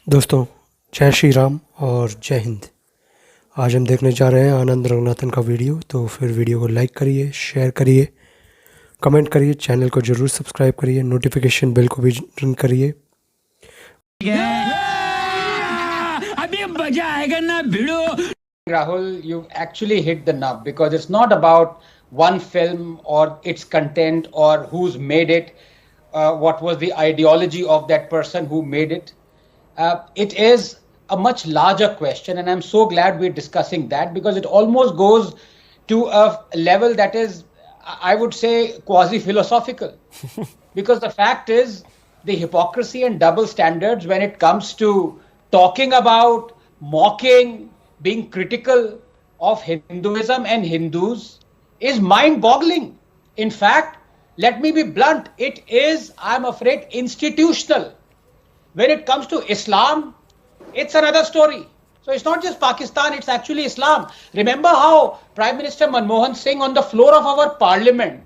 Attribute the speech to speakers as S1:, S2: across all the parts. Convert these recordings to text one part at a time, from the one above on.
S1: दोस्तों, जय श्री राम और जय हिंद। आज हम देखने जा रहे हैं आनंद रंगनाथन का वीडियो। तो फिर वीडियो को लाइक करिए, शेयर करिए, कमेंट करिए, चैनल को ज़रूर सब्सक्राइब करिए, नोटिफिकेशन बेल को भी रिंग करिए।
S2: अभी मजा आएगा ना भिड़ो।
S3: Rahul, you've actually hit the nub because it's not about one film or its content or who's made it, what was the ideology of that person who made it. It is a much larger question, and I'm so glad we're discussing that because it almost goes to a level that is, I would say, quasi philosophical. Because the fact is, the hypocrisy and double standards when it comes to talking about, mocking, being critical of Hinduism and Hindus is mind boggling. In fact, let me be blunt, it is, I'm afraid, institutional. When it comes to Islam, it's another story. So it's not just Pakistan, it's actually Islam. Remember how Prime Minister Manmohan Singh on the floor of our parliament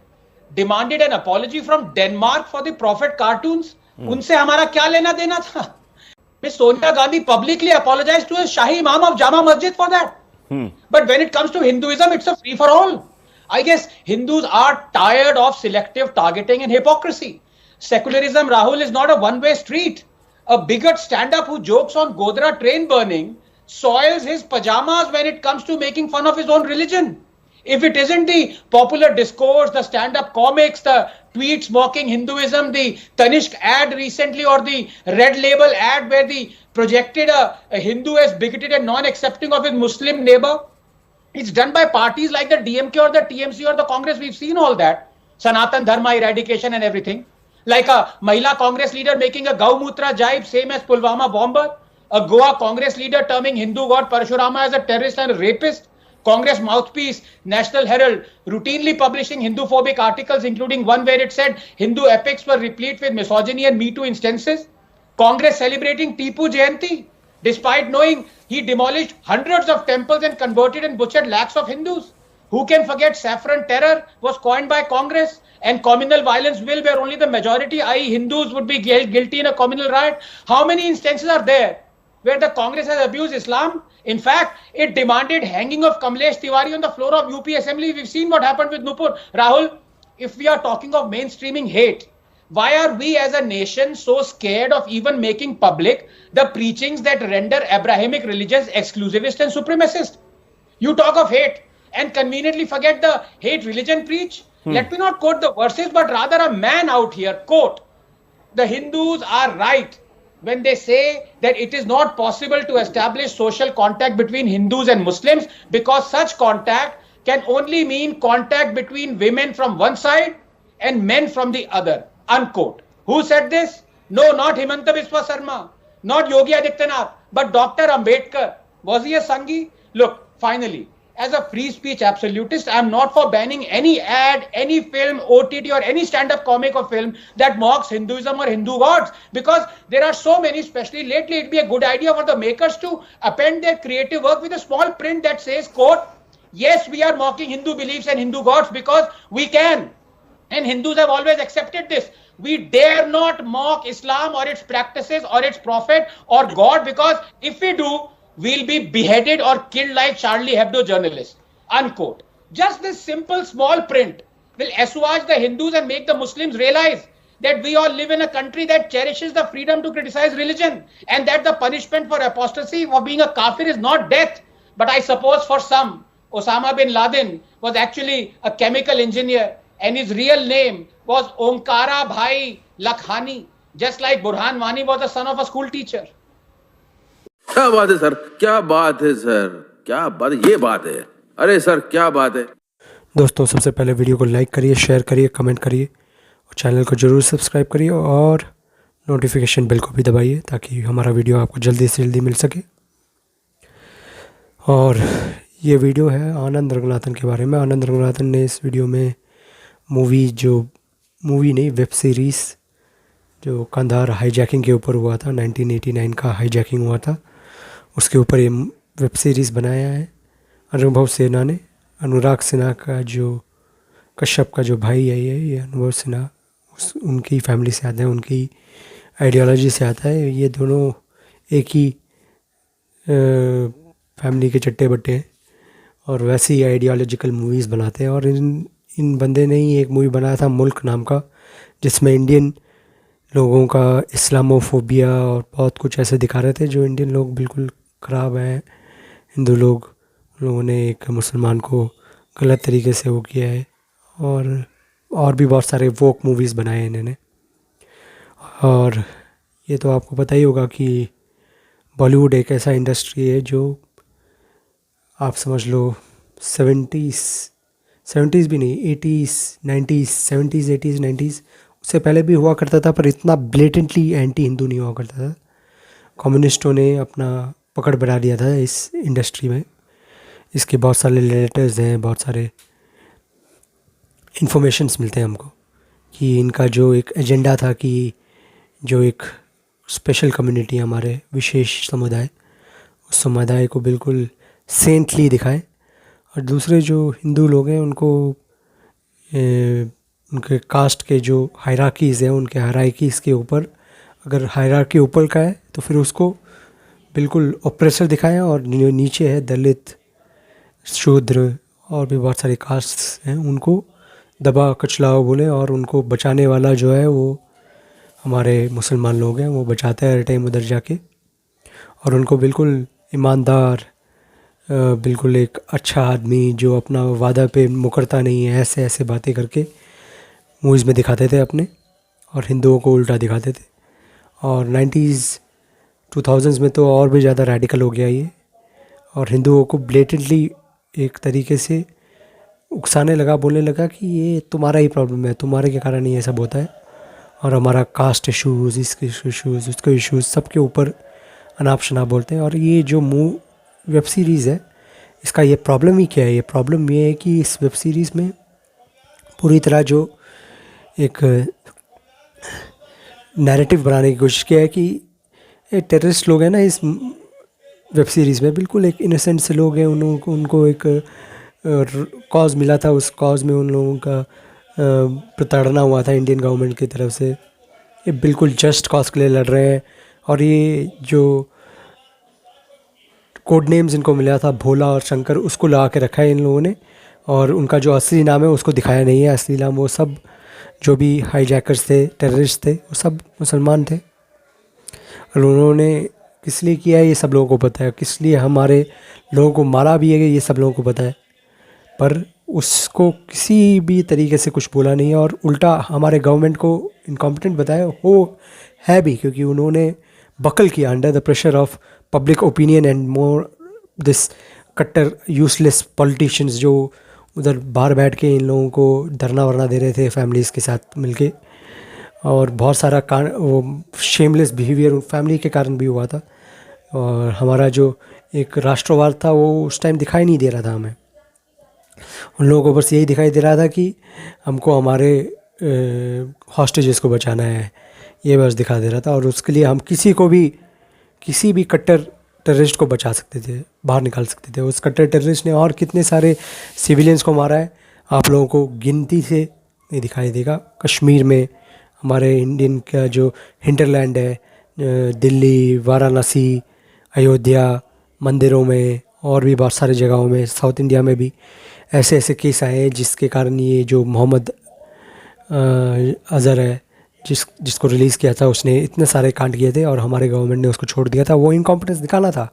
S3: demanded an apology from Denmark for the Prophet cartoons? उनसे हमारा क्या लेना देना था? Miss Sonia Gandhi publicly apologized to a Shahi Imam of Jama Masjid for that. But when it comes to Hinduism, it's a free for all. I guess Hindus are tired of selective targeting and hypocrisy. Secularism, Rahul, is not a one-way street. A bigot stand-up who jokes on Godhra train burning soils his pajamas when it comes to making fun of his own religion. If it isn't the popular discourse, the stand-up comics, the tweets mocking Hinduism, the Tanishq ad recently, or the Red Label ad where they projected a Hindu as bigoted and non-accepting of his Muslim neighbor, it's done by parties like the DMK or the TMC or the Congress. We've seen all that. Sanatan Dharma eradication and everything. Like a Mahila Congress leader making a Gaumutra jibe, same as Pulwama bomber. A Goa Congress leader terming Hindu god Parashurama as a terrorist and a rapist. Congress mouthpiece, National Herald, routinely publishing Hindu-phobic articles, including one where it said Hindu epics were replete with misogyny and Me Too instances. Congress celebrating Tipu Jayanti, despite knowing he demolished hundreds of temples and converted and butchered lakhs of Hindus. Who can forget saffron terror was coined by Congress, and communal violence will where only the majority, i.e. Hindus, would be guilty in a communal riot? How many instances are there where the Congress has abused Islam? In fact, it demanded hanging of Kamlesh Tiwari on the floor of UP Assembly. We've seen what happened with Nupur. Rahul, if we are talking of mainstreaming hate, why are we as a nation so scared of even making public the preachings that render Abrahamic religions exclusivist and supremacist? You talk of hate and conveniently forget the hate religion preach. Let me not quote the verses, but rather a man out here, quote, the Hindus are right when they say that it is not possible to establish social contact between Hindus and Muslims because such contact can only mean contact between women from one side and men from the other, unquote. Who said this? No, not Himanta Biswa Sarma, not Yogi Adityanath, but Dr. Ambedkar. Was he a Sanghi? Look, finally, as a free speech absolutist, I am not for banning any ad, any film, OTT or any stand-up comic or film that mocks Hinduism or Hindu gods, because there are so many, especially lately. It'd be a good idea for the makers to append their creative work with a small print that says, quote, yes, we are mocking Hindu beliefs and Hindu gods because we can. And Hindus have always accepted this. We dare not mock Islam or its practices or its prophet or God, because if we do, we'll be beheaded or killed like Charlie Hebdo journalists, unquote. Just this simple small print will assuage the Hindus and make the Muslims realize that we all live in a country that cherishes the freedom to criticize religion, and that the punishment for apostasy or being a kafir is not death. But I suppose for some, Osama bin Laden was actually a chemical engineer and his real name was Omkara Bhai Lakhani, just like Burhan Wani was the son of a school teacher.
S4: क्या बात है sir, क्या बात है sir, क्या बात है, ये बात है, अरे सर क्या बात है।
S1: दोस्तों, सबसे पहले वीडियो को लाइक करिए, शेयर करिए, कमेंट करिए और चैनल को ज़रूर सब्सक्राइब करिए और नोटिफिकेशन बेल को भी दबाइए ताकि हमारा वीडियो आपको जल्दी से जल्दी मिल सके। और ये वीडियो है आनंद रंगनाथन के बारे में। आनंद रंगनाथन ने इस वीडियो में मूवी नहीं, वेब सीरीज़ जो कंधार हाईजैकिंग के ऊपर हुआ था, 1989 का हाईजैकिंग हुआ था, उसके ऊपर ये वेब सीरीज़ बनाया है अनुभव सिन्हा ने। अनुराग सिन्हा का जो कश्यप का जो भाई है ये अनुभव सिन्हा, उनकी फैमिली से आता है, उनकी आइडियोलॉजी से आता है। ये दोनों एक ही फैमिली के चट्टे बट्टे हैं और वैसे ही आइडियोलॉजिकल मूवीज़ बनाते हैं। और इन बंदे ने ही एक मूवी बनाया था मुल्क नाम का, जिसमें इंडियन लोगों का इस्लामोफोबिया और बहुत कुछ ऐसे दिखा रहे थे, जो इंडियन लोग बिल्कुल ख़राब हैं, हिंदू लोग, उन लोगों ने एक मुसलमान को गलत तरीके से वो किया है। और भी बहुत सारे वोक मूवीज़ बनाए हैं इन्होंने। और ये तो आपको पता ही होगा कि बॉलीवुड एक ऐसा इंडस्ट्री है जो आप समझ लो 70s भी नहीं, 80s 90s 70s 80s 90s उससे पहले भी हुआ करता था, पर इतना ब्लेटेंटली एंटी हिंदू नहीं हुआ करता था। कम्युनिस्टों ने अपना पकड़ बढ़ा दिया था इस इंडस्ट्री में। इसके बहुत सारे लेटर्स हैं, बहुत सारे इन्फॉर्मेशंस मिलते हैं हमको कि इनका जो एक एजेंडा था कि जो एक स्पेशल कम्युनिटी, हमारे विशेष समुदाय, उस समुदाय को बिल्कुल सेंटली दिखाएं, और दूसरे जो हिंदू लोग हैं उनको उनके कास्ट के जो हायरार्कीज़ हैं, उनके हायरार्कीज़ के ऊपर, अगर हायरार्की ऊपर का है तो फिर उसको बिल्कुल ऑप्रेसर दिखाएं, और जो नीचे है दलित, शूद्र और भी बहुत सारे कास्ट हैं, उनको दबा कचलाओ बोले, और उनको बचाने वाला जो है वो हमारे मुसलमान लोग हैं, वो बचाते हैं हर टाइम उधर जाके। और उनको बिल्कुल ईमानदार, बिल्कुल एक अच्छा आदमी जो अपना वादा पे मुकरता नहीं है, ऐसे ऐसे बातें करके मूवीज़ में दिखाते थे अपने, और हिंदुओं को उल्टा दिखाते थे। और 90s 2000s में तो और भी ज़्यादा रेडिकल हो गया ये, और हिंदुओं को ब्लेटेंटली एक तरीके से उकसाने लगा, बोलने लगा कि ये तुम्हारा ही प्रॉब्लम है, तुम्हारे के कारण ही ये सब होता है, और हमारा कास्ट इशूज़, इसके इशूज़, उसके इशूज़, सबके ऊपर अनाप शनाप बोलते हैं। और ये जो वेब सीरीज़ है, इसका ये प्रॉब्लम ही क्या है? ये प्रॉब्लम ये है कि इस वेब सीरीज़ में पूरी तरह जो एक नैरेटिव बनाने की कोशिश किया है कि ये टेररिस्ट लोग हैं ना इस वेब सीरीज़ में, बिल्कुल एक इनोसेंट से लोग हैं, उनको एक कॉज मिला था, उस कॉज में उन लोगों का प्रताड़ना हुआ था इंडियन गवर्नमेंट की तरफ से। ये बिल्कुल जस्ट कॉज के लिए लड़ रहे हैं, और ये जो कोड नेम्स इनको मिला था भोला और शंकर, उसको लगा के रखा है इन लोगों ने, और उनका जो असली नाम है उसको दिखाया नहीं है। असली नाम वो सब जो भी हाईजैकर्स थे, टेररिस्ट थे, वो सब मुसलमान थे, और उन्होंने किस लिए किया है ये सब लोगों को पता है, किस लिए हमारे लोगों को मारा भी है ये सब लोगों को पता है, पर उसको किसी भी तरीके से कुछ बोला नहीं है, और उल्टा हमारे गवर्नमेंट को इनकॉम्पिटेंट बताया हो है भी, क्योंकि उन्होंने बकल किया under the pressure of public opinion and more this कट्टर यूजलेस पॉलिटिशियंस, जो उधर बाहर बैठ के इन लोगों को धरना वरना दे रहे थे फैमिलीज़ के साथ मिलके, और बहुत सारा वो शेमलेस बिहेवियर फैमिली के कारण भी हुआ था। और हमारा जो एक राष्ट्रवाद था वो उस टाइम दिखाई नहीं दे रहा था हमें, उन लोगों को बस यही दिखाई दे रहा था कि हमको हमारे हॉस्टेजेस को बचाना है, ये बस दिखा दे रहा था। और उसके लिए हम किसी भी कट्टर टेररिस्ट को बचा सकते थे, बाहर निकाल सकते थे। उस कट्टर टेररिस्ट ने और कितने सारे सिविलियंस को मारा है, आप लोगों को गिनती से नहीं दिखाई देगा। कश्मीर में हमारे इंडियन का जो हिंटरलैंड है, दिल्ली, वाराणसी, अयोध्या, मंदिरों में और भी बहुत सारी जगहों में, साउथ इंडिया में भी ऐसे ऐसे केस आए हैं जिसके कारण ये जो मोहम्मद अज़हर है, जिसको रिलीज़ किया था, उसने इतने सारे कांड किए थे और हमारे गवर्नमेंट ने उसको छोड़ दिया था। वो इनकॉम्पिटेंस दिखाना था,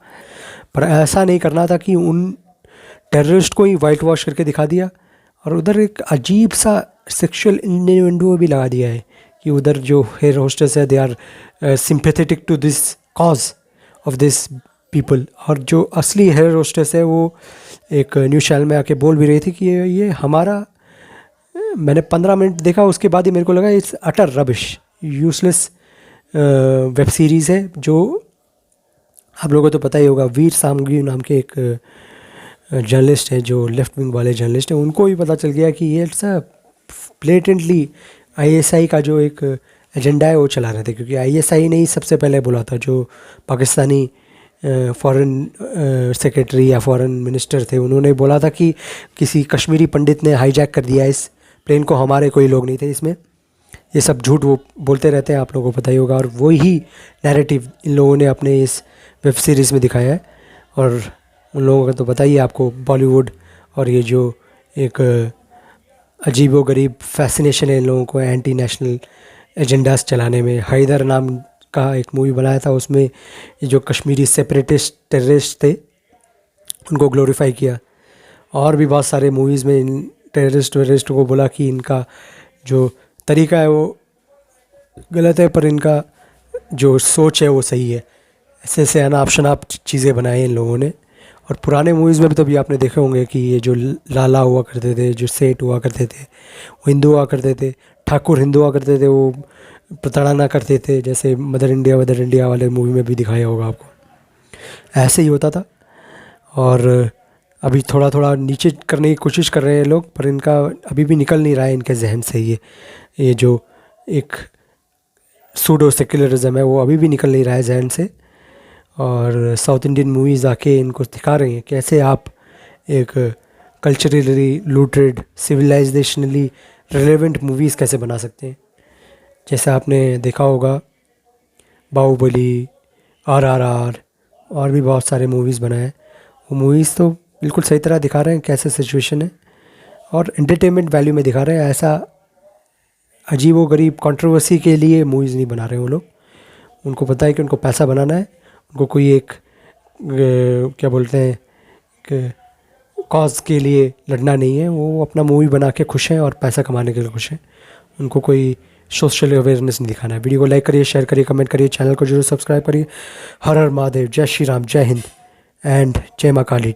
S1: पर ऐसा नहीं करना था कि उन टेररिस्ट को ही वाइट वॉश करके दिखा दिया। और उधर एक अजीब सा सेक्सुअल इन्यूएंडो भी लगा दिया है कि उधर जो हेयर होस्टेस है, they are sympathetic to this cause of this people. और जो असली हेयर होस्टेस है वो एक न्यूज़ चैनल में आके बोल भी रही थी कि ये हमारा, मैंने 15 मिनट देखा, उसके बाद ही मेरे को लगा it's utter rubbish, useless web series है। जो आप लोगों को तो पता ही होगा, वीर सामग्री नाम के एक जर्नलिस्ट है, जो लेफ्ट विंग वाले जर्नलिस्ट हैं, उनको भी पता चल गया कि ये ब्लेटेंटली आईएसआई का जो एक एजेंडा है वो चला रहे थे। क्योंकि आईएसआई ने ही सबसे पहले बोला था, जो पाकिस्तानी फॉरेन सेक्रेटरी या फॉरेन मिनिस्टर थे, उन्होंने बोला था कि किसी कश्मीरी पंडित ने हाईजैक कर दिया इस प्लेन को, हमारे कोई लोग नहीं थे इसमें, ये सब झूठ वो बोलते रहते हैं, आप लोगों को पता ही होगा। और वही नैरेटिव इन लोगों ने अपने इस वेब सीरीज़ में दिखाया है। और उन लोगों का तो पता ही है आपको, बॉलीवुड और ये जो एक अजीबोगरीब फैसिनेशन है इन लोगों को एंटी नेशनल एजेंडास चलाने में। हैदर नाम का एक मूवी बनाया था, उसमें ये जो कश्मीरी सेपरेटिस्ट टेररिस्ट थे उनको ग्लोरीफाई किया। और भी बहुत सारे मूवीज़ में इन टेररिस्ट वेरिस्ट को बोला कि इनका जो तरीका है वो गलत है, पर इनका जो सोच है वो सही है। ऐसे ऐसे अनाप शनाप चीज़ें बनाई इन लोगों ने। और पुराने मूवीज़ में भी तो भी आपने देखे होंगे कि ये जो लाला हुआ करते थे, जो सेठ हुआ करते थे, वो हिंदू हुआ करते थे, ठाकुर हिंदू हुआ करते थे, वो प्रताड़ना करते थे, जैसे मदर इंडिया वाले मूवी में भी दिखाया होगा आपको। ऐसे ही होता था। और अभी थोड़ा थोड़ा नीचे करने की कोशिश कर रहे हैं लोग, पर इनका अभी भी निकल नहीं रहा है इनके जहन से ये जो एक सूडो सेक्युलरिज्म है वो अभी भी निकल नहीं रहा है जहन से। और साउथ इंडियन मूवीज़ आके इनको दिखा रही हैं कैसे आप एक culturally rooted civilisationally relevant movies कैसे बना सकते हैं। जैसे आपने देखा होगा बाहुबली, RRR और भी बहुत सारे मूवीज़ बनाए। वो मूवीज़ तो बिल्कुल सही तरह दिखा रहे हैं कैसे सिचुएशन है, और एंटरटेनमेंट वैल्यू में दिखा रहे हैं। ऐसा अजीब व गरीब कंट्रोवर्सी के लिए मूवीज़ नहीं बना रहे वो लोग। उनको पता है कि उनको पैसा बनाना है, उनको कोई एक क्या बोलते हैं कि कॉज के लिए लड़ना नहीं है। वो अपना मूवी बना के खुश हैं और पैसा कमाने के लिए खुश हैं। उनको कोई सोशल अवेयरनेस नहीं दिखाना है। वीडियो को लाइक करिए, शेयर करिए, कमेंट करिए, चैनल को जरूर सब्सक्राइब करिए। हर हर महादेव, जय श्री राम, जय हिंद एंड जय माँ काली।